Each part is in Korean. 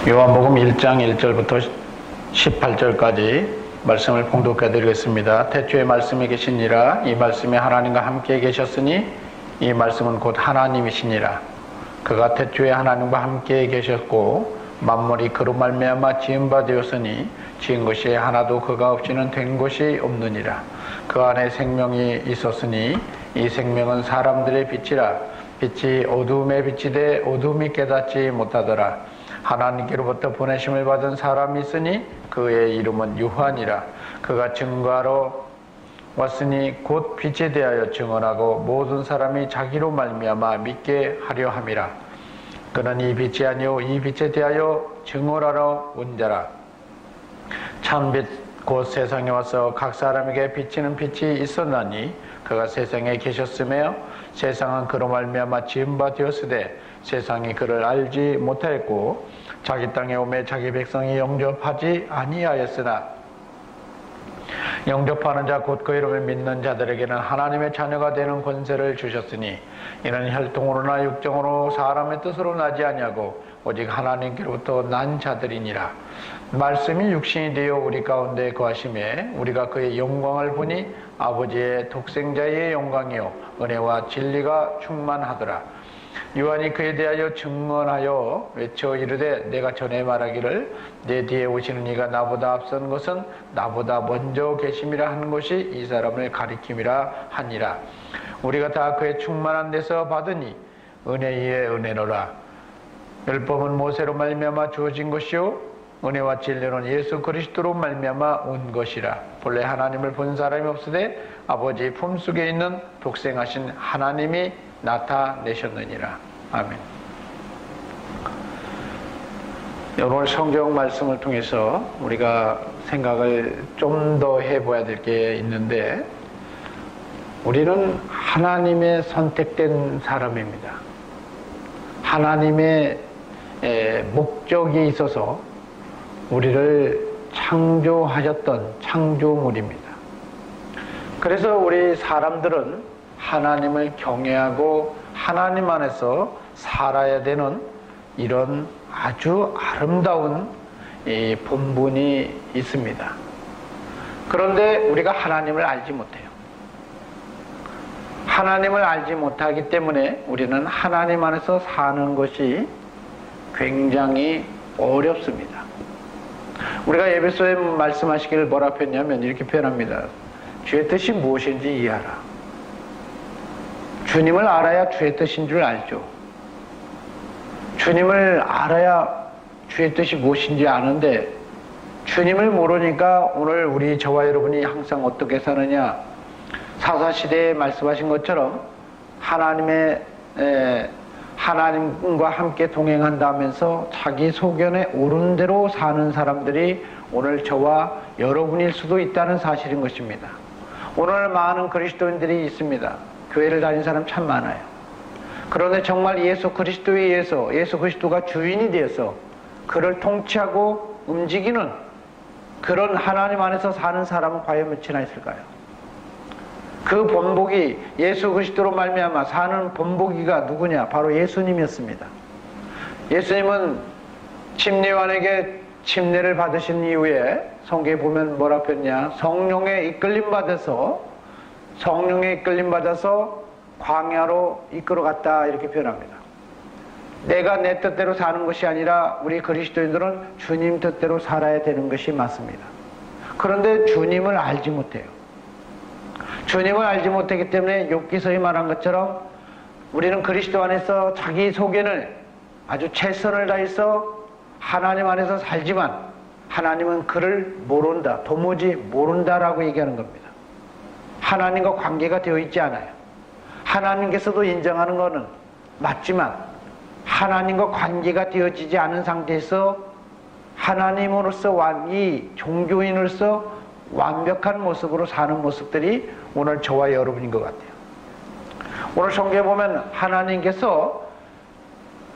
요한복음 1장 1절부터 18절까지 말씀을 봉독해 드리겠습니다. 태초에 말씀이 계시니라. 이 말씀이 하나님과 함께 계셨으니 이 말씀은 곧 하나님이시니라. 그가 태초에 하나님과 함께 계셨고 만물이 그로 말미암아 지은 바 되었으니 지은 것이 하나도 그가 없이는 된 것이 없느니라. 그 안에 생명이 있었으니 이 생명은 사람들의 빛이라. 빛이 어두움에 비치되 어두움이 깨닫지 못하더라. 하나님께로부터 보내심을 받은 사람이 있으니 그의 이름은 요한이라. 그가 증거하러 왔으니 곧 빛에 대하여 증언하고 모든 사람이 자기로 말미암아 믿게 하려 함이라. 그는 이 빛이 아니요 이 빛에 대하여 증언하러 온 자라. 참빛 곧 세상에 와서 각 사람에게 비치는 빛이 있었나니 그가 세상에 계셨으며 세상은 그로 말미암아 지은 바 되었으되 세상이 그를 알지 못하였고 자기 땅에 오매 자기 백성이 영접하지 아니하였으나 영접하는 자 곧 그 이름을 믿는 자들에게는 하나님의 자녀가 되는 권세를 주셨으니 이는 혈통으로나 육정으로 사람의 뜻으로 나지 아니하고 오직 하나님께로부터 난 자들이니라. 말씀이 육신이 되어 우리 가운데 거하심에 우리가 그의 영광을 보니 아버지의 독생자의 영광이요 은혜와 진리가 충만하더라. 요한이 그에 대하여 증언하여 외쳐 이르되 내가 전에 말하기를 내 뒤에 오시는 이가 나보다 앞선 것은 나보다 먼저 계심이라 하는 것이 이 사람을 가리킴이라 하니라. 우리가 다 그의 충만한 데서 받으니 은혜 위에 은혜로라. 율법은 모세로 말미암아 주어진 것이요 은혜와 진리는 예수 그리스도로 말미암아 온 것이라. 본래 하나님을 본 사람이 없으되 아버지 품속에 있는 독생하신 하나님이 나타내셨느니라. 아멘. 오늘 성경 말씀을 통해서 우리가 생각을 좀 더 해봐야 될 게 있는데, 우리는 하나님의 선택된 사람입니다. 하나님의 목적이 있어서 우리를 창조하셨던 창조물입니다. 그래서 우리 사람들은 하나님을 경외하고 하나님 안에서 살아야 되는 이런 아주 아름다운 이 본분이 있습니다. 그런데 우리가 하나님을 알지 못해요. 하나님을 알지 못하기 때문에 우리는 하나님 안에서 사는 것이 굉장히 어렵습니다. 우리가 에베소에 말씀하시기를 뭐라 했냐면 이렇게 표현합니다. 주의 뜻이 무엇인지 이해하라. 주님을 알아야 주의 뜻인 줄 알죠. 주님을 알아야 주의 뜻이 무엇인지 아는데 주님을 모르니까 오늘 우리 저와 여러분이 항상 어떻게 사느냐. 사사시대에 말씀하신 것처럼 하나님과 함께 동행한다면서 자기 소견에 옳은 대로 사는 사람들이 오늘 저와 여러분일 수도 있다는 사실인 것입니다. 오늘 많은 그리스도인들이 있습니다. 교회를 다니는 사람 참 많아요. 그런데 정말 예수 그리스도에 의해서 예수 그리스도가 주인이 되어서 그를 통치하고 움직이는 그런 하나님 안에서 사는 사람은 과연 몇이나 있을까요? 그 본보기 예수 그리스도로 말미암아 사는 본보기가 누구냐? 바로 예수님이었습니다. 예수님은 침례요한에게 침례를 받으신 이후에 성경에 보면 뭐라 표현냐? 성령의 이끌림 받아서 광야로 이끌어갔다 이렇게 표현합니다. 내가 내 뜻대로 사는 것이 아니라 우리 그리스도인들은 주님 뜻대로 살아야 되는 것이 맞습니다. 그런데 주님을 알지 못해요. 주님을 알지 못하기 때문에 욥기서에 말한 것처럼 우리는 그리스도 안에서 자기 소견을 아주 최선을 다해서 하나님 안에서 살지만 하나님은 그를 모른다, 도무지 모른다라고 얘기하는 겁니다. 하나님과 관계가 되어 있지 않아요. 하나님께서도 인정하는 것은 맞지만 하나님과 관계가 되어지지 않은 상태에서 하나님으로서 이 종교인으로서 완벽한 모습으로 사는 모습들이 오늘 저와 여러분인 것 같아요. 오늘 성경에 보면 하나님께서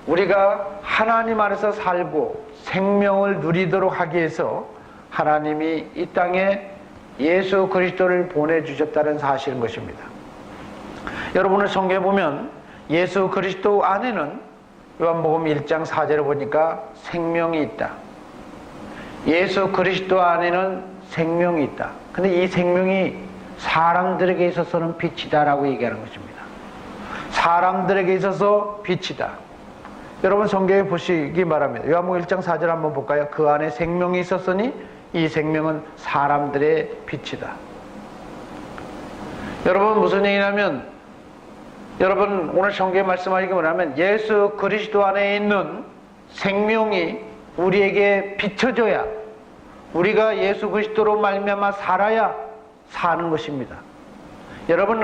우리가 하나님 안에서 살고 생명을 누리도록 하기 위해서 하나님이 이 땅에 예수 그리스도를 보내주셨다는 사실인 것입니다. 여러분을 성경에 보면 예수 그리스도 안에는 요한복음 1장 4절을 보니까 생명이 있다. 예수 그리스도 안에는 생명이 있다. 근데 이 생명이 사람들에게 있어서는 빛이다라고 얘기하는 것입니다. 사람들에게 있어서 빛이다. 여러분 성경에 보시기 바랍니다. 요한복음 1장 4절 한번 볼까요? 그 안에 생명이 있었으니 이 생명은 사람들의 빛이다. 여러분 무슨 얘기냐면, 여러분 오늘 성경에 말씀하시기 뭐냐면 예수 그리스도 안에 있는 생명이 우리에게 비춰져야, 우리가 예수 그리스도로 말미암아 살아야 사는 것입니다. 여러분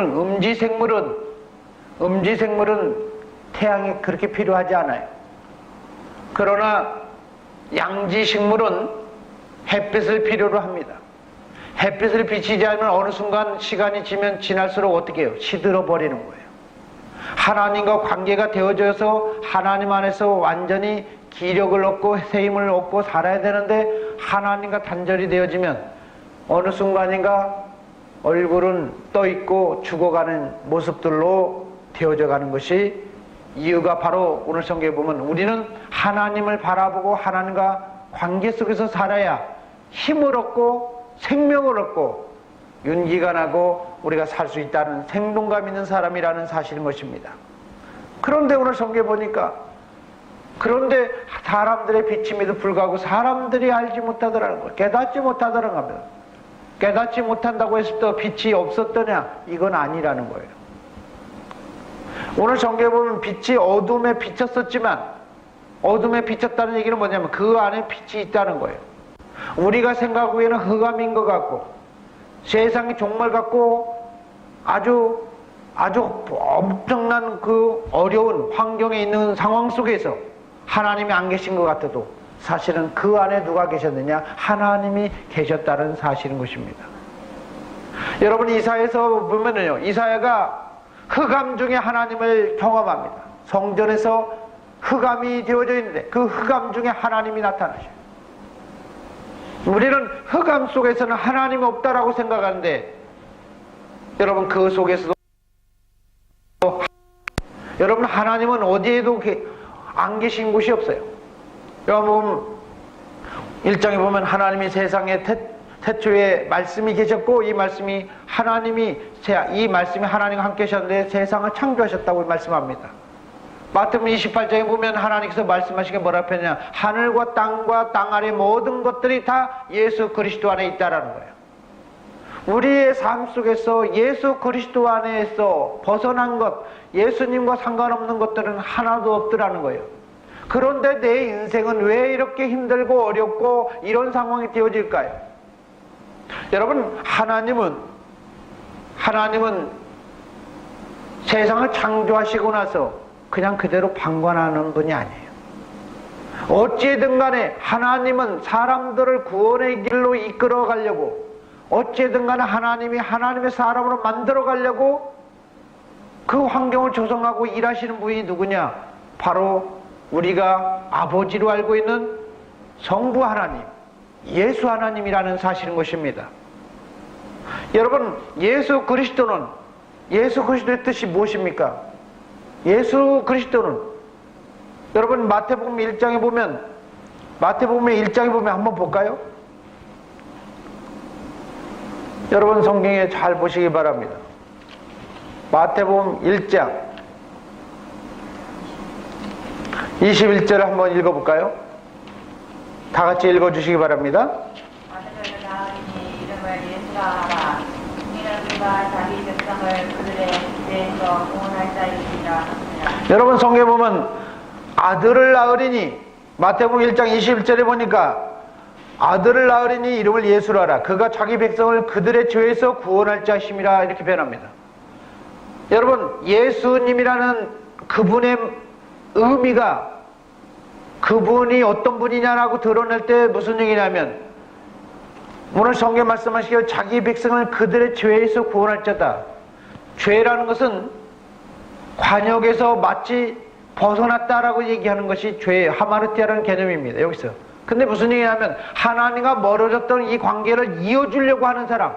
음지생물은 태양이 그렇게 필요하지 않아요. 그러나 양지식물은 햇빛을 필요로 합니다. 햇빛을 비치지 않으면 어느 순간 시간이 지날수록 어떻게 해요? 시들어 버리는 거예요. 하나님과 관계가 되어져서 하나님 안에서 완전히 기력을 얻고 새 힘을 얻고 살아야 되는데, 하나님과 단절이 되어지면 어느 순간인가 얼굴은 떠있고 죽어가는 모습들로 되어져 가는 것이, 이유가 바로 오늘 성경에 보면 우리는 하나님을 바라보고 하나님과 관계 속에서 살아야 힘을 얻고 생명을 얻고 윤기가 나고 우리가 살 수 있다는 생동감 있는 사람이라는 사실인 것입니다. 그런데 오늘 성경에 보니까, 그런데 사람들의 비침에도 불구하고 사람들이 알지 못하더라는 거예요. 깨닫지 못하더라는 겁니다. 깨닫지 못한다고 해서 또 빛이 없었더냐? 이건 아니라는 거예요. 오늘 성경에 보면 빛이 어둠에 비쳤었지만, 어둠에 비쳤다는 얘기는 뭐냐면 그 안에 빛이 있다는 거예요. 우리가 생각하기에는 흑암인 것 같고 세상이 종말 같고 아주 엄청난 그 어려운 환경에 있는 상황 속에서 하나님이 안 계신 것 같아도 사실은 그 안에 누가 계셨느냐? 하나님이 계셨다는 사실인 것입니다. 여러분 이사야에서 보면은요, 이사야가 흑암 중에 하나님을 경험합니다. 성전에서 흑암이 되어져 있는데 그 흑암 중에 하나님이 나타나셔요. 우리는 흑암 속에서는 하나님이 없다라고 생각하는데, 여러분 그 속에서도 여러분 하나님은 어디에도 안 계신 곳이 없어요. 여러분 1장에 보면 하나님이 세상에 태초에 말씀이 계셨고 이 말씀이 하나님과 함께 하셨는데 세상을 창조하셨다고 말씀합니다. 마태복음 28장에 보면 하나님께서 말씀하시기에 뭐라고 했냐? 하늘과 땅 아래 모든 것들이 다 예수 그리스도 안에 있다라는 거예요. 우리의 삶 속에서 예수 그리스도 안에서 벗어난 것, 예수님과 상관없는 것들은 하나도 없더라는 거예요. 그런데 내 인생은 왜 이렇게 힘들고 어렵고 이런 상황이 되어질까요? 여러분 하나님은 세상을 창조하시고 나서 그냥 그대로 방관하는 분이 아니에요. 어찌든 간에 하나님은 사람들을 구원의 길로 이끌어 가려고, 어찌든 간에 하나님이 하나님의 사람으로 만들어 가려고 그 환경을 조성하고 일하시는 분이 누구냐? 바로 우리가 아버지로 알고 있는 성부 하나님, 예수 하나님이라는 사실인 것입니다. 여러분 예수 그리스도의 뜻이 무엇입니까? 예수 그리스도는, 여러분 마태복음 1장에 보면 한번 볼까요? 여러분 성경에 잘 보시기 바랍니다. 마태복음 1장 21절을 한번 읽어볼까요? 다 같이 읽어주시기 바랍니다. 여러분 성경에 보면 아들을 낳으리니, 마태복음 1장 21절에 보니까 아들을 낳으리니 이름을 예수로 하라. 그가 자기 백성을 그들의 죄에서 구원할 자심이라 이렇게 변합니다. 여러분 예수님이라는 그분의 의미가, 그분이 어떤 분이냐라고 드러낼 때 무슨 얘기냐면, 오늘 성경 말씀하시기에 자기 백성을 그들의 죄에서 구원할 자다. 죄라는 것은 관역에서 마치 벗어났다라고 얘기하는 것이 죄, 하마르티아라는 개념입니다. 여기서. 근데 무슨 얘기냐면 하나님과 멀어졌던 이 관계를 이어주려고 하는 사람,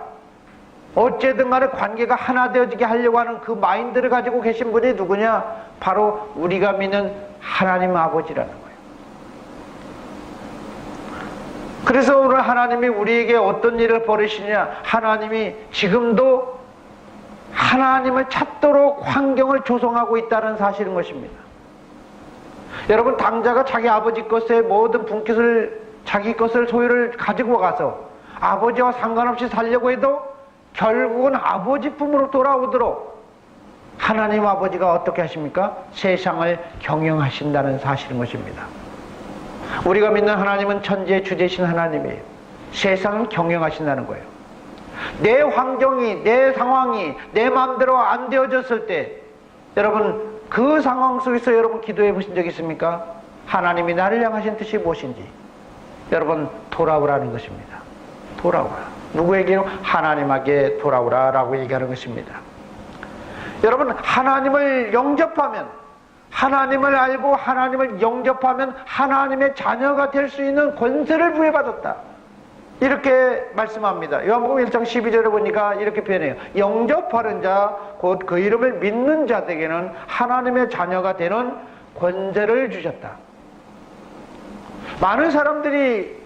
어쨌든 간에 관계가 하나 되어지게 하려고 하는 그 마인드를 가지고 계신 분이 누구냐? 바로 우리가 믿는 하나님 아버지라는 거예요. 그래서 오늘 하나님이 우리에게 어떤 일을 벌이시냐? 하나님이 지금도 하나님을 찾도록 환경을 조성하고 있다는 사실인 것입니다. 여러분, 당자가 자기 아버지 것의 모든 분깃을, 자기 것을, 소유를 가지고 가서 아버지와 상관없이 살려고 해도 결국은 아버지 품으로 돌아오도록 하나님 아버지가 어떻게 하십니까? 세상을 경영하신다는 사실인 것입니다. 우리가 믿는 하나님은 천지의 주제신 하나님이에요. 세상을 경영하신다는 거예요. 내 환경이, 내 상황이 내 마음대로 안 되어졌을 때, 여러분, 그 상황 속에서 여러분 기도해 보신 적 있습니까? 하나님이 나를 향하신 뜻이 무엇인지 여러분 돌아오라는 것입니다. 돌아오라. 누구에게요? 하나님에게 돌아오라 라고 얘기하는 것입니다. 여러분, 하나님을 영접하면, 하나님을 알고 하나님을 영접하면 하나님의 자녀가 될 수 있는 권세를 부여받았다, 이렇게 말씀합니다. 요한복음 1장 12절에 보니까 이렇게 표현해요. 영접하는 자, 곧 그 이름을 믿는 자들에게는 하나님의 자녀가 되는 권세를 주셨다. 많은 사람들이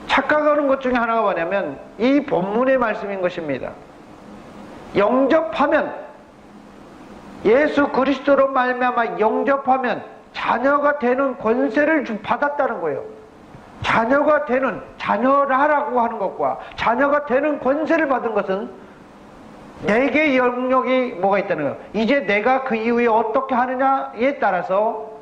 착각하는 것 중에 하나가 뭐냐면 이 본문의 말씀인 것입니다. 영접하면, 예수 그리스도로 말미암아 영접하면 자녀가 되는 권세를 받았다는 거예요. 자녀가 되는, 자녀라라고 하는 것과 자녀가 되는 권세를 받은 것은 내게 영역이 뭐가 있다는 거예요. 이제 내가 그 이후에 어떻게 하느냐에 따라서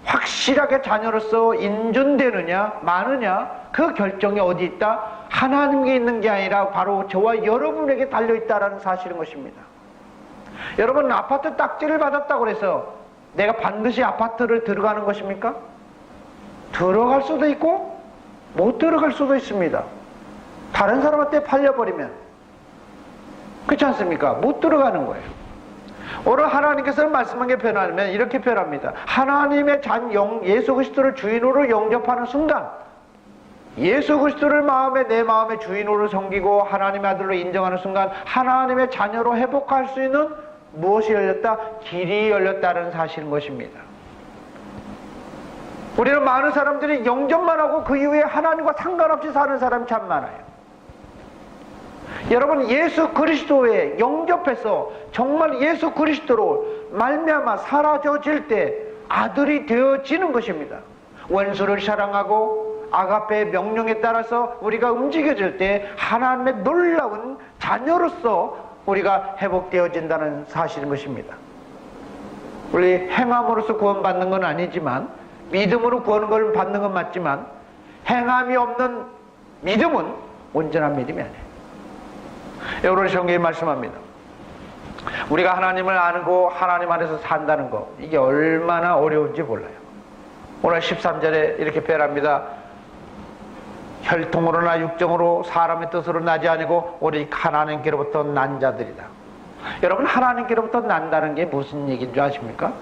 확실하게 자녀로서 인준되느냐 마느냐, 그 결정이 어디 있다? 하나님께 있는 게 아니라 바로 저와 여러분에게 달려있다는 사실인 것입니다. 여러분, 아파트 딱지를 받았다고 해서 내가 반드시 아파트를 들어가는 것입니까? 들어갈 수도 있고 못 들어갈 수도 있습니다. 다른 사람한테 팔려버리면, 그렇지 않습니까? 못 들어가는 거예요. 오늘 하나님께서 말씀한 게 변하면 이렇게 변합니다. 하나님의 예수 그리스도를 주인으로 영접하는 순간, 예수 그리스도를 내 마음의 주인으로 섬기고 하나님의 아들로 인정하는 순간 하나님의 자녀로 회복할 수 있는 무엇이 열렸다? 길이 열렸다는 사실인 것입니다. 우리는 많은 사람들이 영접만 하고 그 이후에 하나님과 상관없이 사는 사람이 참 많아요. 여러분, 예수 그리스도에 영접해서 정말 예수 그리스도로 말미암아 사라져질 때 아들이 되어지는 것입니다. 원수를 사랑하고 아가페의 명령에 따라서 우리가 움직여질 때 하나님의 놀라운 자녀로서 우리가 회복되어진다는 사실인 것입니다. 우리 행함으로써 구원받는 건 아니지만, 믿음으로 구원을 받는 건 맞지만, 행함이 없는 믿음은 온전한 믿음이 아니에요. 오늘 성경에 말씀합니다. 우리가 하나님을 아고 하나님 안에서 산다는 거, 이게 얼마나 어려운지 몰라요. 오늘 13절에 이렇게 표현합니다. 혈통으로나 육정으로 사람의 뜻으로 나지 아니고 오직 하나님께로부터 난 자들이다. 여러분, 하나님께로부터 난다는 게 무슨 얘기인 줄 아십니까?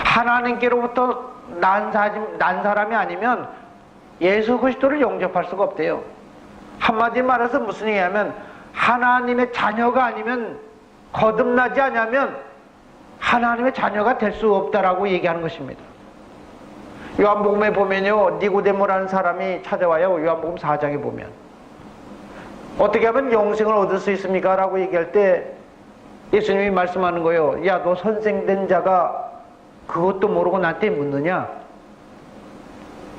하나님께로부터 난 사람이 아니면 예수 그리스도를 영접할 수가 없대요. 한마디 말해서 무슨 얘기냐면, 하나님의 자녀가 아니면, 거듭나지 않으면 하나님의 자녀가 될 수 없다라고 얘기하는 것입니다. 요한복음에 보면요, 니고데모라는 사람이 찾아와요. 요한복음 4장에 보면 어떻게 하면 영생을 얻을 수 있습니까? 라고 얘기할 때 예수님이 말씀하는 거예요. 야, 너 선생된 자가 그것도 모르고 나한테 묻느냐?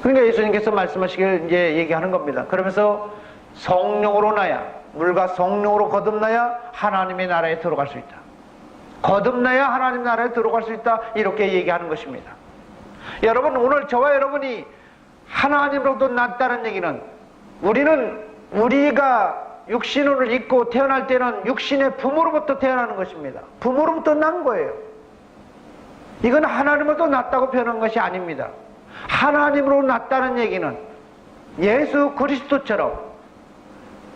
그러니까 예수님께서 말씀하시길 이제 얘기하는 겁니다. 그러면서 성령으로 나야, 물과 성령으로 거듭나야 하나님의 나라에 들어갈 수 있다. 거듭나야 하나님 나라에 들어갈 수 있다. 이렇게 얘기하는 것입니다. 여러분, 오늘 저와 여러분이 하나님으로부터 났다는 얘기는, 우리가 육신을 입고 태어날 때는 육신의 부모로부터 태어나는 것입니다. 부모로부터 난 거예요. 이건 하나님으로부터 났다고 표현한 것이 아닙니다. 하나님으로 났다는 얘기는 예수 그리스도처럼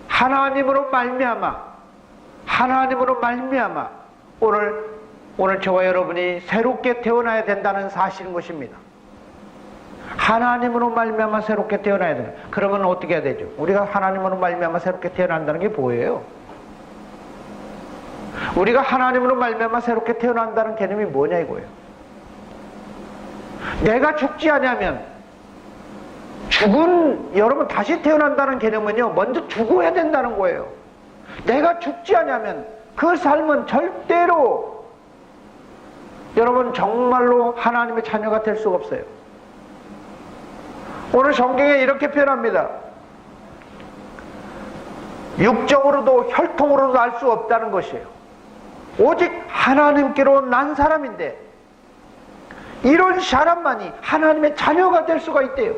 하나님으로 말미암아 오늘 저와 여러분이 새롭게 태어나야 된다는 사실인 것입니다. 하나님으로 말미암아 새롭게 태어나야 돼요. 그러면 어떻게 해야 되죠? 우리가 하나님으로 말미암아 새롭게 태어난다는 게 뭐예요? 우리가 하나님으로 말미암아 새롭게 태어난다는 개념이 뭐냐 이거예요. 내가 죽지 않으면, 죽은 여러분 다시 태어난다는 개념은요, 먼저 죽어야 된다는 거예요. 내가 죽지 않으면 그 삶은 절대로 여러분 정말로 하나님의 자녀가 될 수가 없어요. 오늘 성경에 이렇게 표현합니다. 육적으로도 혈통으로도 알 수 없다는 것이에요. 오직 하나님께로 난 사람인데 이런 사람만이 하나님의 자녀가 될 수가 있대요.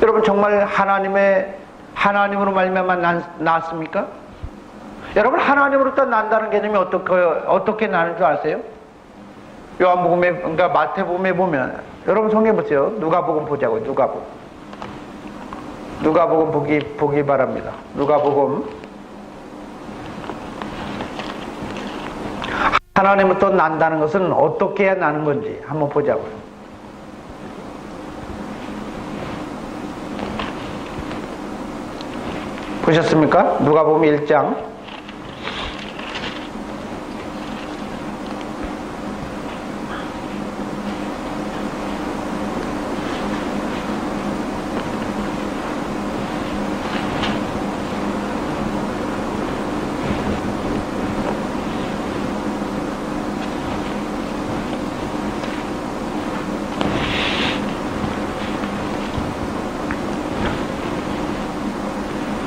여러분 정말 하나님으로 말미암아 낳았습니까? 여러분 하나님으로부터 난다는 개념이 어떻게 나는 줄 아세요? 요한복음에, 그러니까 마태복음에 보면, 여러분 성경 보세요. 누가복음 보자고요. 누가복음 보기 바랍니다. 누가복음. 하나님으로부터 난다는 것은 어떻게 해야 나는 건지 한번 보자고요. 보셨습니까? 누가복음 1장.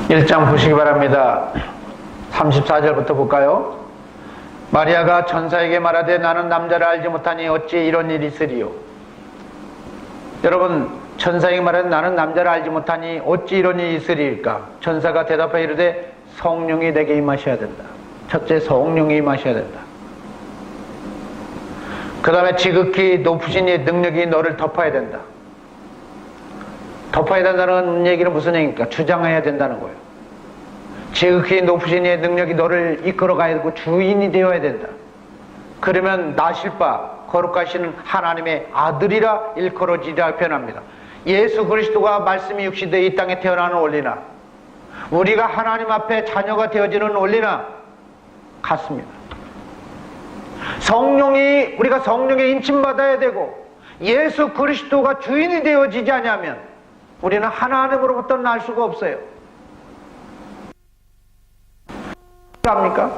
일장 보시기 바랍니다. 34절부터 볼까요? 마리아가 천사에게 말하되 나는 남자를 알지 못하니 어찌 이런 일이 있으리요. 여러분, 천사에게 말하되 나는 남자를 알지 못하니 어찌 이런 일이 있으리일까? 천사가 대답하여 이르되 성령이 내게 임하셔야 된다. 첫째, 성령이 임하셔야 된다. 그 다음에 지극히 높으신 이의 능력이 너를 덮어야 된다. 덮어야 된다는 얘기는 무슨 얘기입니까? 주장해야 된다는 거예요. 지극히 높으신 이의 능력이 너를 이끌어가야 되고 주인이 되어야 된다. 그러면 나실 바 거룩하신 하나님의 아들이라 일컬어지리라 표현합니다. 예수 그리스도가 말씀이 육신되어 이 땅에 태어나는 원리나 우리가 하나님 앞에 자녀가 되어지는 원리나 같습니다. 우리가 성령에 인침받아야 되고 예수 그리스도가 주인이 되어지지 않으면 우리는 하나님으로부터 날 수가 없어요. 합니까?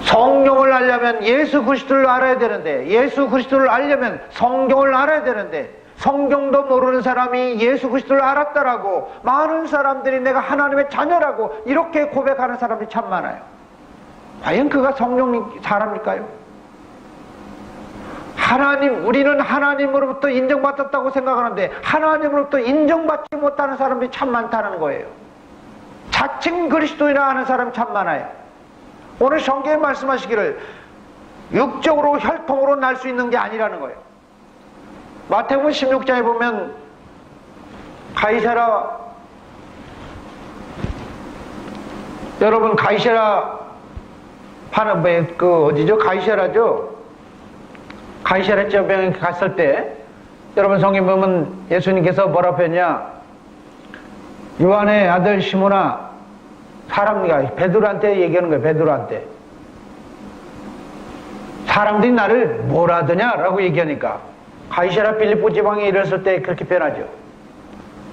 성령을 알려면 예수 그리스도를 알아야 되는데, 예수 그리스도를 알려면 성경을 알아야 되는데, 성경도 모르는 사람이 예수 그리스도를 알았다라고 많은 사람들이 내가 하나님의 자녀라고 이렇게 고백하는 사람들이 참 많아요. 과연 그가 성령 사람일까요? 우리는 하나님으로부터 인정받았다고 생각하는데 하나님으로부터 인정받지 못하는 사람들이 참 많다는 거예요. 자칭 그리스도인이라 하는 사람이 참 많아요. 오늘 성경에 말씀하시기를 육적으로 혈통으로 날 수 있는 게 아니라는 거예요. 마태복음 16장에 보면 여러분 가이사라 파는 어디죠? 가이사라 지방에 갔을 때 여러분 성경 보면 예수님께서 뭐라고 했냐? 요한의 아들 시몬아, 베드로한테 얘기하는 거예요. 베드로한테 사람들이 나를 뭐라 하더냐라고 얘기하니까 가이사라 빌립보 지방에 이르렀을 때 그렇게 표현하죠.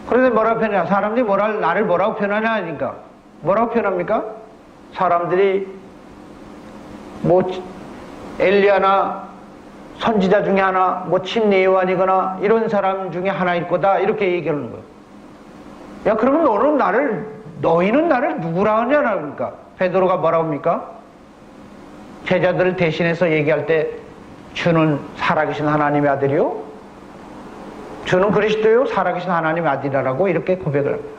그런데 뭐라고 표현하냐? 사람들이 나를 뭐라고 표현하냐 하니까 뭐라고 표현합니까? 사람들이 엘리야나 선지자 중에 하나, 침례 요한이거나 이런 사람 중에 하나일 거다 이렇게 얘기하는 거예요. 야, 그러면 너희는 나를 누구라 하냐나 그러니까 베드로가 뭐라고 합니까? 제자들을 대신해서 얘기할 때 주는 살아계신 하나님의 아들이요? 주는 그리스도요? 살아계신 하나님의 아들이라고 이렇게 고백을 합니다.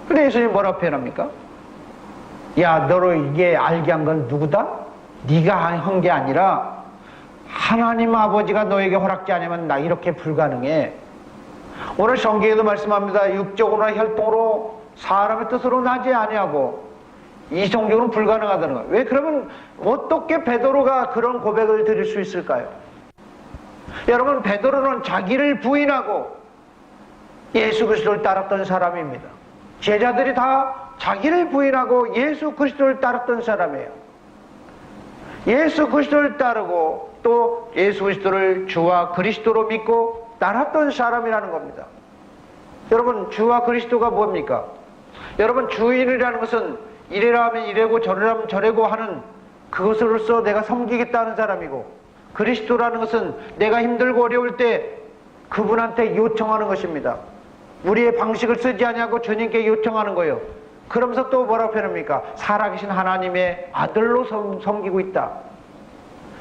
근데 예수님이 뭐라고 표현합니까? 야, 너로 이게 알게 한 건 누구다? 네가 한 게 아니라 하나님 아버지가 너에게 허락지 않으면 나 이렇게 불가능해. 오늘 성경에도 말씀합니다. 육적으로나 혈통으로 사람의 뜻으로 나지 아니하고 이성적으로는 불가능하다는 거예요. 왜 그러면 어떻게 베드로가 그런 고백을 드릴 수 있을까요? 여러분, 베드로는 자기를 부인하고 예수 그리스도를 따랐던 사람입니다. 제자들이 다 자기를 부인하고 예수 그리스도를 따랐던 사람이에요. 예수 그리스도를 따르고 또 예수 그리스도를 주와 그리스도로 믿고 따랐던 사람이라는 겁니다. 여러분, 주와 그리스도가 뭡니까? 여러분, 주인이라는 것은 이래라 하면 이래고 저래라 하면 저래고 하는 그것으로서 내가 섬기겠다는 사람이고, 그리스도라는 것은 내가 힘들고 어려울 때 그분한테 요청하는 것입니다. 우리의 방식을 쓰지 아니하고 주님께 요청하는 거예요. 그러면서 또 뭐라고 표현합니까? 살아계신 하나님의 아들로 섬기고 있다.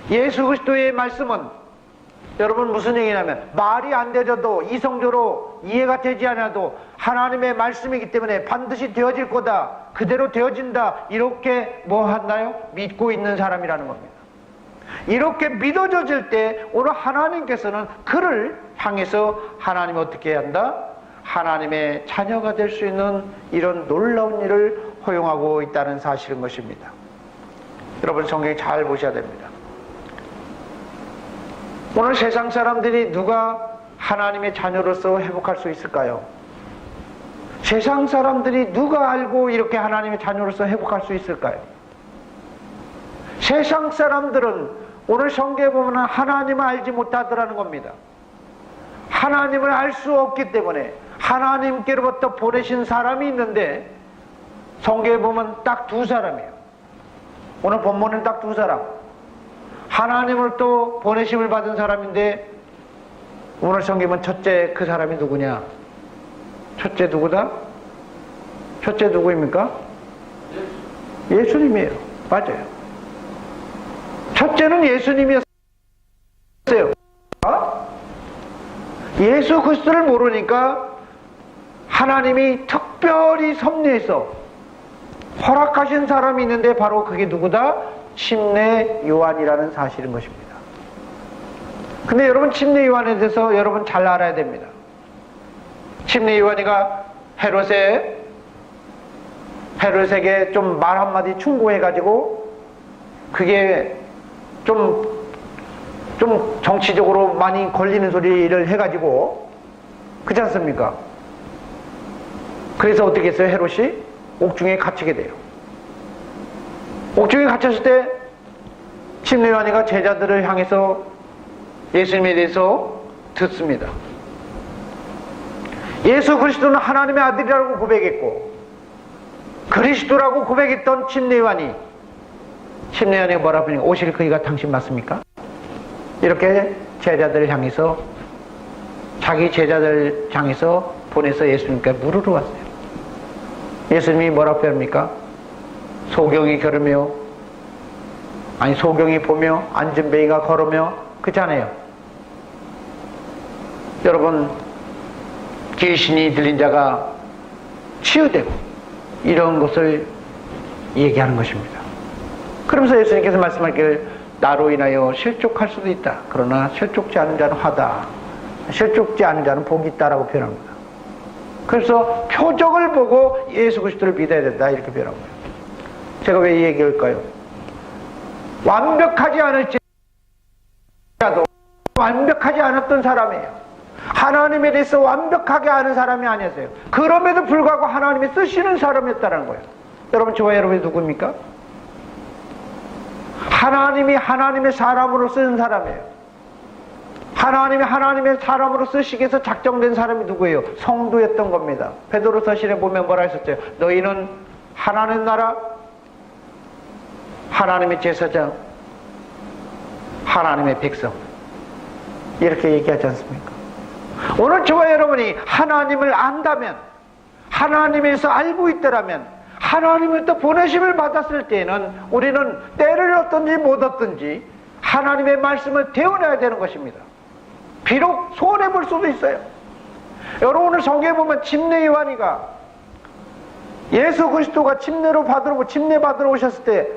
예수 그리스도의 말씀은 여러분 무슨 얘기냐면, 말이 안 되져도 이성적으로 이해가 되지 않아도 하나님의 말씀이기 때문에 반드시 되어질 거다, 그대로 되어진다, 이렇게 뭐 한다요? 믿고 있는 사람이라는 겁니다. 이렇게 믿어져질 때 오늘 하나님께서는 그를 향해서 하나님이 어떻게 해야 한다? 하나님의 자녀가 될 수 있는 이런 놀라운 일을 허용하고 있다는 사실인 것입니다. 여러분, 성경 잘 보셔야 됩니다. 오늘 세상 사람들이 누가 하나님의 자녀로서 회복할 수 있을까요? 세상 사람들이 누가 알고 이렇게 하나님의 자녀로서 회복할 수 있을까요? 세상 사람들은 오늘 성경에 보면 하나님을 알지 못하더라는 겁니다. 하나님을 알 수 없기 때문에 하나님께로부터 보내신 사람이 있는데, 성경에 보면 딱 두 사람이에요. 오늘 본문은 딱 두 사람. 하나님을 또 보내심을 받은 사람인데, 오늘 성경은 첫째 그 사람이 누구냐? 첫째 누구다? 첫째 누구입니까? 예수님이에요. 맞아요. 첫째는 예수님이었어요. 예수 그리스도를 모르니까 하나님이 특별히 섭리해서 허락하신 사람이 있는데, 바로 그게 누구다? 침례 요한이라는 사실인 것입니다. 근데 여러분, 침례 요한에 대해서 여러분 잘 알아야 됩니다. 침례 요한이가 헤롯에게 좀 말 한마디 충고해가지고, 그게 좀 정치적으로 많이 걸리는 소리를 해가지고, 그렇지 않습니까? 그래서 어떻게 했어요? 헤롯이 옥중에 갇히게 돼요. 옥중에 갇혔을 때 침례 요한이가 제자들을 향해서 예수님에 대해서 듣습니다. 예수 그리스도는 하나님의 아들이라고 고백했고, 그리스도라고 고백했던 침례 요한이 뭐라고 하니까, 오실 그이가 당신 맞습니까? 이렇게 제자들을 향해서, 자기 제자들 향해서 보내서 예수님께 물으러 왔어요. 예수님이 뭐라고 표현합니까? 소경이 걸으며, 아니 소경이 보며 안전뱅이가 걸으며, 그렇잖아요. 여러분, 귀신이 들린 자가 치유되고 이런 것을 얘기하는 것입니다. 그러면서 예수님께서 말씀하기를, 나로 인하여 실족할 수도 있다. 그러나 실족지 않은 자는 화다. 실족지 않은 자는 복이 있다라고 표현합니다. 그래서 표적을 보고 예수 그리스도를 믿어야 된다, 이렇게 표현하고요. 제가 왜 이 얘기를 할까요? 완벽하지 않을지라도 완벽하지 않았던 사람이에요. 하나님에 대해서 완벽하게 아는 사람이 아니었어요. 그럼에도 불구하고 하나님이 쓰시는 사람이었다는 거예요. 여러분, 저와 여러분이 누굽니까? 하나님이 하나님의 사람으로 쓰는 사람이에요. 하나님이 하나님의 사람으로 쓰시기 위해서 작정된 사람이 누구예요? 성도였던 겁니다. 베드로서신에 보면 뭐라 했었죠? 너희는 하나님 나라, 하나님의 제사장, 하나님의 백성, 이렇게 얘기하지 않습니까? 오늘 저와 여러분이 하나님을 안다면, 하나님에서 알고 있더라면, 하나님을 또 보내심을 받았을 때에는 우리는 때를 얻든지 못 얻든지 하나님의 말씀을 대언해야 되는 것입니다. 비록 손해볼 수도 있어요. 여러분, 오늘 성경에 보면 침례 요한이가 예수 그리스도가 침례 받으러 오셨을 때,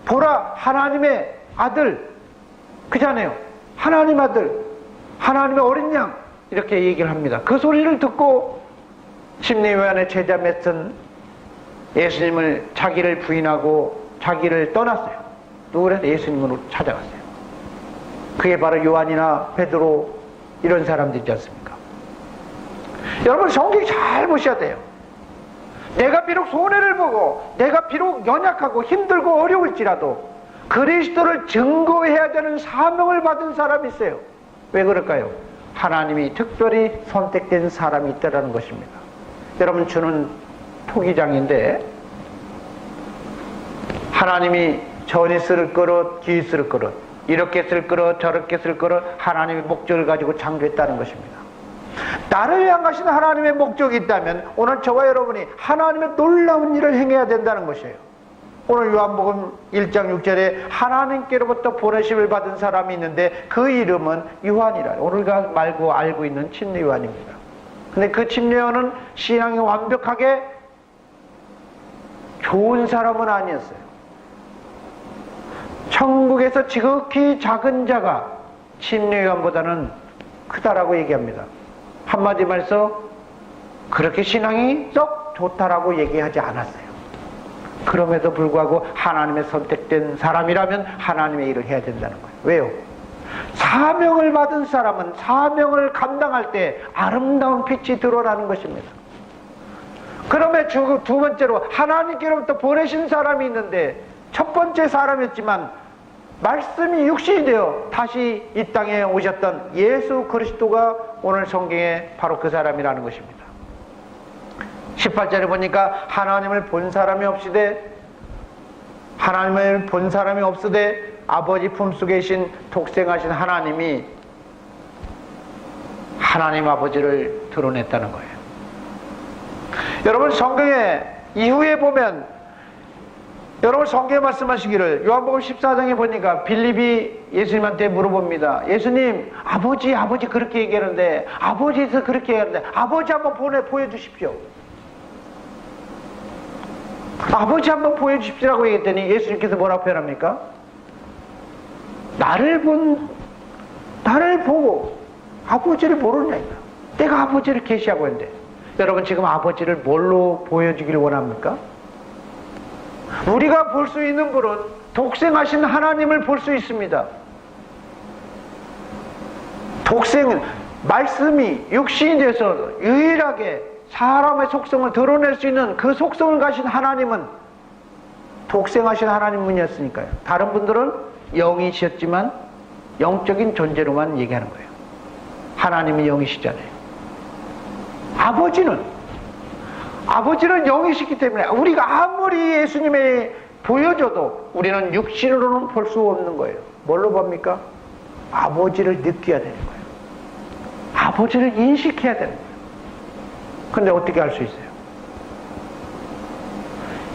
보라 하나님의 아들, 그잖아요. 하나님 아들, 하나님의 어린 양, 이렇게 얘기를 합니다. 그 소리를 듣고 침례 요한의 제자 몇은 예수님을, 자기를 부인하고 자기를 떠났어요. 누구래서 예수님으로 찾아갔어요. 그게 바로 요한이나 베드로, 이런 사람들이지 않습니까? 여러분, 성경 잘 보셔야 돼요. 내가 비록 손해를 보고 내가 비록 연약하고 힘들고 어려울지라도 그리스도를 증거해야 되는 사명을 받은 사람이 있어요. 왜 그럴까요? 하나님이 특별히 선택된 사람이 있다는 것입니다. 여러분, 저는 토기장인데 하나님이 전이 쓸 그릇, 뒤 쓸 그릇, 이렇게 쓸 그릇, 저렇게 쓸 그릇, 하나님의 목적을 가지고 창조했다는 것입니다. 나를 향하신 하나님의 목적이 있다면 오늘 저와 여러분이 하나님의 놀라운 일을 행해야 된다는 것이에요. 오늘 요한복음 1장 6절에 하나님께로부터 보내심을 받은 사람이 있는데 그 이름은 요한이라. 오늘가 말고 알고 있는 침례 요한입니다. 근데 그 침례 요한은 신앙이 완벽하게 좋은 사람은 아니었어요. 천국에서 지극히 작은 자가 침례 요한보다는 크다라고 얘기합니다. 한마디 말해서 그렇게 신앙이 썩 좋다라고 얘기하지 않았어요. 그럼에도 불구하고 하나님의 선택된 사람이라면 하나님의 일을 해야 된다는 거예요. 왜요? 사명을 받은 사람은 사명을 감당할 때 아름다운 빛이 드러나는 것입니다. 그러면 두 번째로 하나님께로부터 보내신 사람이 있는데 첫 번째 사람이었지만 말씀이 육신이 되어 다시 이 땅에 오셨던 예수 그리스도가 오늘 성경에 바로 그 사람이라는 것입니다. 18절에 보니까 하나님을 본 사람이 없으되 아버지 품속에 계신 독생하신 하나님이 하나님 아버지를 드러냈다는 거예요. 여러분, 성경에 이후에 보면 여러분 성경에 말씀하시기를 요한복음 14장에 보니까 빌립이 예수님한테 물어봅니다. 예수님, 아버지 그렇게 얘기하는데 아버지에서 그렇게 얘기하는데 아버지 한번 보여주십시오. 아버지 한번 보여주십시오라고 얘기했더니 예수님께서 뭐라고 표현합니까? 나를 보고 아버지를 모르냐. 내가 아버지를 계시하고 있는데 여러분, 지금 아버지를 뭘로 보여주기를 원합니까? 우리가 볼 수 있는 분은 독생하신 하나님을 볼 수 있습니다. 말씀이 육신이 돼서 유일하게 사람의 속성을 드러낼 수 있는 그 속성을 가진 하나님은 독생하신 하나님뿐이었으니까요. 다른 분들은 영이셨지만 영적인 존재로만 얘기하는 거예요. 하나님이 영이시잖아요. 아버지는 영이시기 때문에 우리가 아무리 예수님의 보여줘도 우리는 육신으로는 볼 수 없는 거예요. 뭘로 봅니까? 아버지를 느껴야 되는 거예요. 아버지를 인식해야 되는 거예요. 근데 어떻게 할 수 있어요?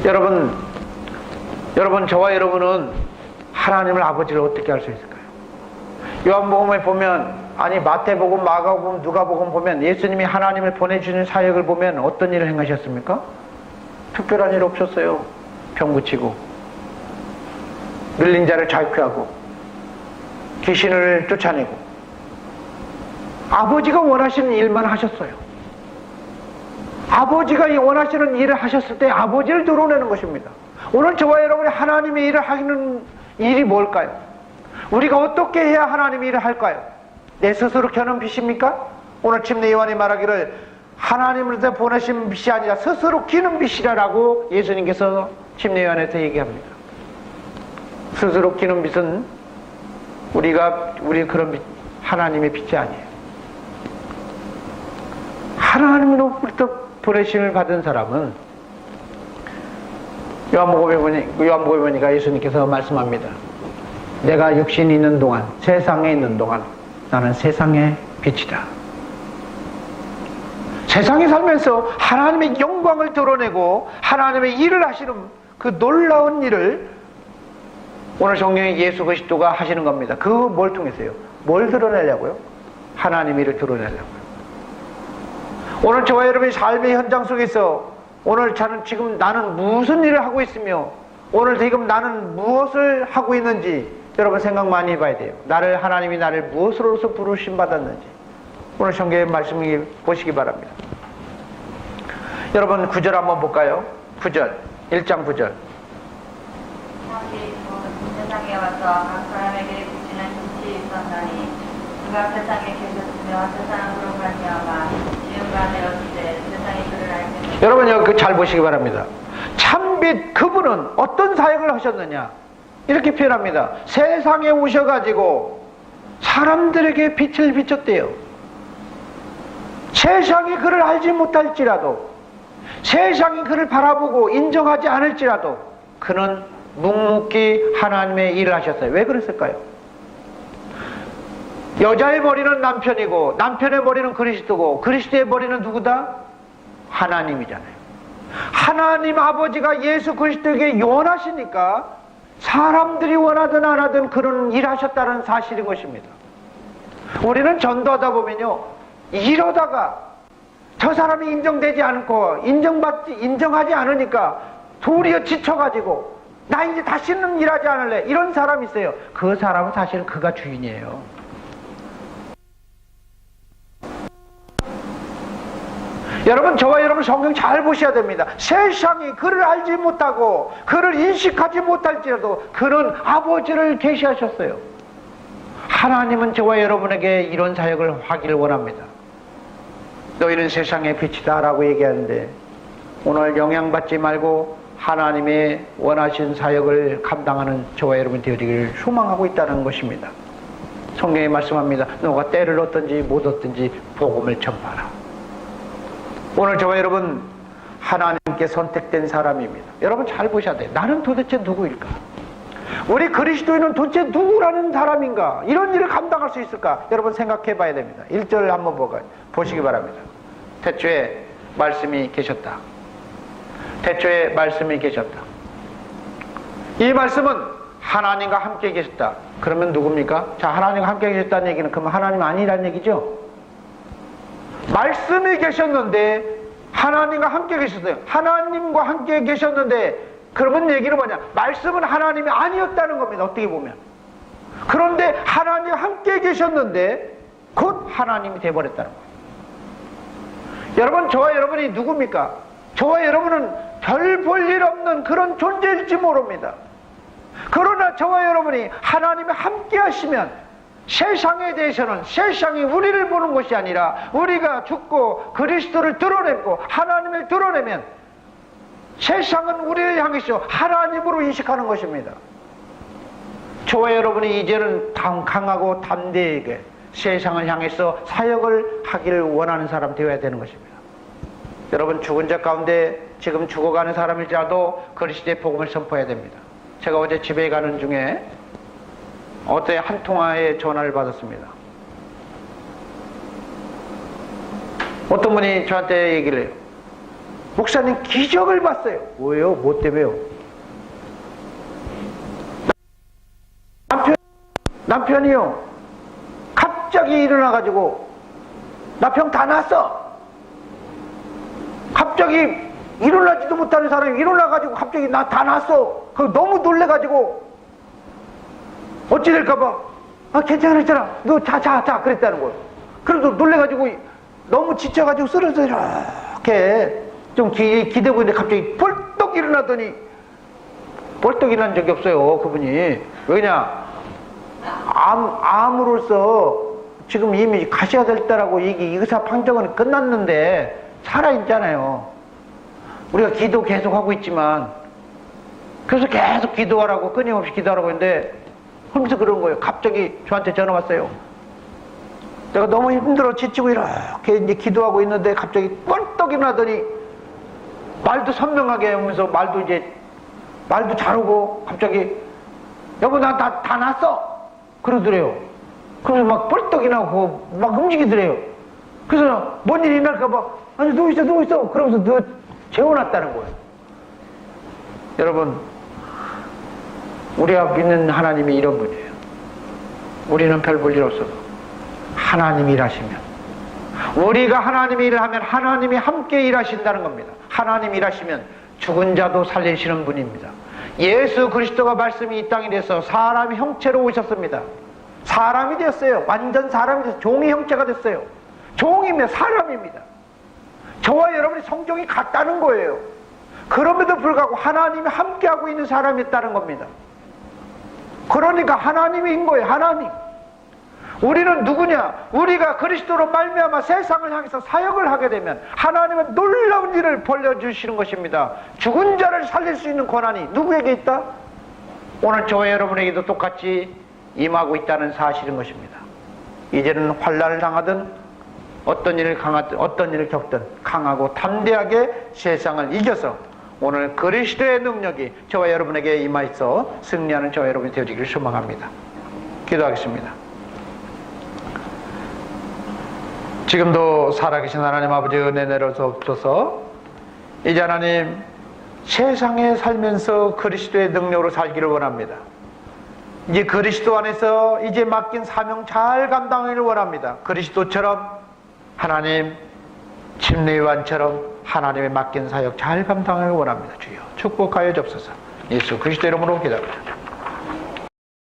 여러분, 저와 여러분은 하나님을 아버지를 어떻게 할 수 있을까요? 요한복음에 보면, 아니 마태복음, 마가복음, 누가복음 보면 예수님이 하나님을 보내주는 사역을 보면 어떤 일을 행하셨습니까? 특별한 일 없었어요. 병 고치고, 밀린 자를 자유케하고, 귀신을 쫓아내고, 아버지가 원하시는 일만 하셨어요. 아버지가 원하시는 일을 하셨을 때 아버지를 드러내는 것입니다. 오늘 저와 여러분이 하나님의 일을 하는 일이 뭘까요? 우리가 어떻게 해야 하나님의 일을 할까요? 내 스스로 켜는 빛입니까? 오늘 침례 요한이 말하기를 하나님으로부터 보내신 빛이 아니라 스스로 키는 빛이라고 예수님께서 침례 요한에서 얘기합니다. 스스로 키는 빛은 우리 그런 빛, 하나님의 빛이 아니에요. 하나님으로부터 보내심을 받은 사람은 요한복음에 보니까 예수님께서 말씀합니다. 내가 육신이 있는 동안, 세상에 있는 동안 나는 세상의 빛이다. 세상에 살면서 하나님의 영광을 드러내고 하나님의 일을 하시는 그 놀라운 일을 오늘 성경에 예수 그리스도가 하시는 겁니다. 그 뭘 통해서요? 뭘 드러내려고요? 하나님 일을 드러내려고요. 오늘 저와 여러분의 삶의 현장 속에서 오늘 지금 나는 무슨 일을 하고 있으며 오늘 지금 나는 무엇을 하고 있는지 여러분 생각 많이 해봐야 돼요. 하나님이 나를 무엇으로서 부르심 받았는지 오늘 성경의 말씀을 보시기 바랍니다. 여러분 9절 한번 볼까요? 9절 1장 9절. 세상에 와서 각 사람에게 비치는 빛이 있었나니 그가 세상에 계셨으며 세상으로 말미암아 지음바 되었을 때 세상이 그를 알게 되었으나 여러분 여기 잘 보시기 바랍니다. 참빛 그분은 어떤 사역을 하셨느냐 이렇게 표현합니다. 세상에 오셔가지고 사람들에게 빛을 비췄대요. 세상이 그를 알지 못할지라도, 세상이 그를 바라보고 인정하지 않을지라도 그는 묵묵히 하나님의 일을 하셨어요. 왜 그랬을까요? 여자의 머리는 남편이고 남편의 머리는 그리스도고 그리스도의 머리는 누구다? 하나님이잖아요. 하나님 아버지가 예수 그리스도에게 원하시니까 사람들이 원하든 안 하든 그런 일하셨다는 사실인 것입니다. 우리는 전도하다 보면요, 이러다가 저 사람이 인정되지 않고 인정하지 않으니까 도리어 지쳐가지고 나 이제 다시는 일하지 않을래 이런 사람이 있어요. 그 사람은 사실은 그가 주인이에요. 여러분, 저와 여러분 성경 잘 보셔야 됩니다. 세상이 그를 알지 못하고 그를 인식하지 못할지라도 그는 아버지를 계시하셨어요. 하나님은 저와 여러분에게 이런 사역을 하기를 원합니다. 너희는 세상의 빛이다 라고 얘기하는데, 오늘 영향받지 말고 하나님의 원하신 사역을 감당하는 저와 여러분 되어지기를 소망하고 있다는 것입니다. 성경에 말씀합니다. 너가 때를 얻든지 못 얻든지 복음을 전파하라. 오늘 저와 여러분 하나님께 선택된 사람입니다. 여러분 잘 보셔야 돼요. 나는 도대체 누구일까? 우리 그리스도인은 도대체 누구라는 사람인가? 이런 일을 감당할 수 있을까? 여러분 생각해 봐야 됩니다. 1절 한번 보시기 바랍니다. 태초에 말씀이 계셨다. 태초에 말씀이 계셨다. 이 말씀은 하나님과 함께 계셨다. 그러면 누굽니까? 자, 하나님과 함께 계셨다는 얘기는 그럼 하나님 아니라는 얘기죠? 말씀이 계셨는데 하나님과 함께 계셨어요. 하나님과 함께 계셨는데 그러면 얘기는 뭐냐? 말씀은 하나님이 아니었다는 겁니다. 어떻게 보면. 그런데 하나님과 함께 계셨는데 곧 하나님이 되어버렸다는 거예요. 여러분, 저와 여러분이 누굽니까? 저와 여러분은 별 볼 일 없는 그런 존재일지 모릅니다. 그러나 저와 여러분이 하나님이 함께 하시면 세상에 대해서는 세상이 우리를 보는 것이 아니라 우리가 죽고 그리스도를 드러내고 하나님을 드러내면 세상은 우리를 향해서 하나님으로 인식하는 것입니다. 저와 여러분이 이제는 강하고 담대하게 세상을 향해서 사역을 하기를 원하는 사람 되어야 되는 것입니다. 여러분, 죽은 자 가운데 지금 죽어가는 사람일지라도 그리스도의 복음을 선포해야 됩니다. 제가 어제 집에 가는 중에 어제 한 통화에 전화를 받았습니다. 어떤 분이 저한테 얘기를 해요. 목사님, 기적을 봤어요. 뭐예요? 뭐 때문에요? 남편이요, 갑자기 일어나가지고 나 병 다 났어. 갑자기 일어나지도 못하는 사람이 일어나가지고 갑자기 나 다 났어. 너무 놀래가지고 어찌 될까봐 괜찮아 너 자 그랬다는 거예요. 그래도 놀래가지고 너무 지쳐가지고 쓰러져 이렇게 좀 기대고 있는데 갑자기 벌떡 일어나더니, 벌떡 일어난 적이 없어요 그분이. 왜냐, 암으로서 지금 이미 가셔야 될 때라고 의사 판정은 끝났는데 살아있잖아요. 우리가 기도 계속 하고 있지만, 그래서 계속 기도하라고, 끊임없이 기도하라고 했는데 그러면서 그런 거예요. 갑자기 저한테 전화 왔어요. 내가 너무 힘들어 지치고 이렇게 이제 기도하고 있는데 갑자기 뻘떡 일어나더니 말도 선명하게 하면서 말도 잘하고 갑자기 여보 나 다 났어 그러더래요. 그래서 막 뻘떡 일어나고 막 움직이더래요. 그래서 뭔 일이 날까봐 아니 누워있어 그러면서 재워놨다는 거예요. 여러분, 우리가 믿는 하나님이 이런 분이에요. 우리는 별 볼 일 없어도 하나님이 일하시면, 우리가 하나님이 일을 하면 하나님이 함께 일하신다는 겁니다. 하나님이 일하시면 죽은 자도 살리시는 분입니다. 예수 그리스도가 말씀이 이 땅에 대해서 사람의 형체로 오셨습니다. 사람이 되었어요. 완전 사람이 됐어요. 종의 형체가 됐어요. 종이면 사람입니다. 저와 여러분이 성종이 같다는 거예요. 그럼에도 불구하고 하나님이 함께하고 있는 사람이었다는 겁니다. 그러니까 하나님인 거예요. 하나님. 우리는 누구냐? 우리가 그리스도로 말미암아 세상을 향해서 사역을 하게 되면 하나님은 놀라운 일을 벌려주시는 것입니다. 죽은 자를 살릴 수 있는 권한이 누구에게 있다? 오늘 저와 여러분에게도 똑같이 임하고 있다는 사실인 것입니다. 이제는 환난을 당하든 어떤 일을 겪든 강하고 담대하게 세상을 이겨서 오늘 그리스도의 능력이 저와 여러분에게 임하여서 승리하는 저와 여러분이 되어지기를 소망합니다. 기도하겠습니다. 지금도 살아계신 하나님 아버지 은혜 내려주옵소서. 이제 하나님 세상에 살면서 그리스도의 능력으로 살기를 원합니다. 이제 그리스도 안에서 이제 맡긴 사명 잘 감당하기를 원합니다. 그리스도처럼 하나님 침례요한처럼 하나님의 맡긴 사역 잘 감당하기를 원합니다. 주여 축복하여 주옵소서. 예수 그리스도 이름으로 기도합니다.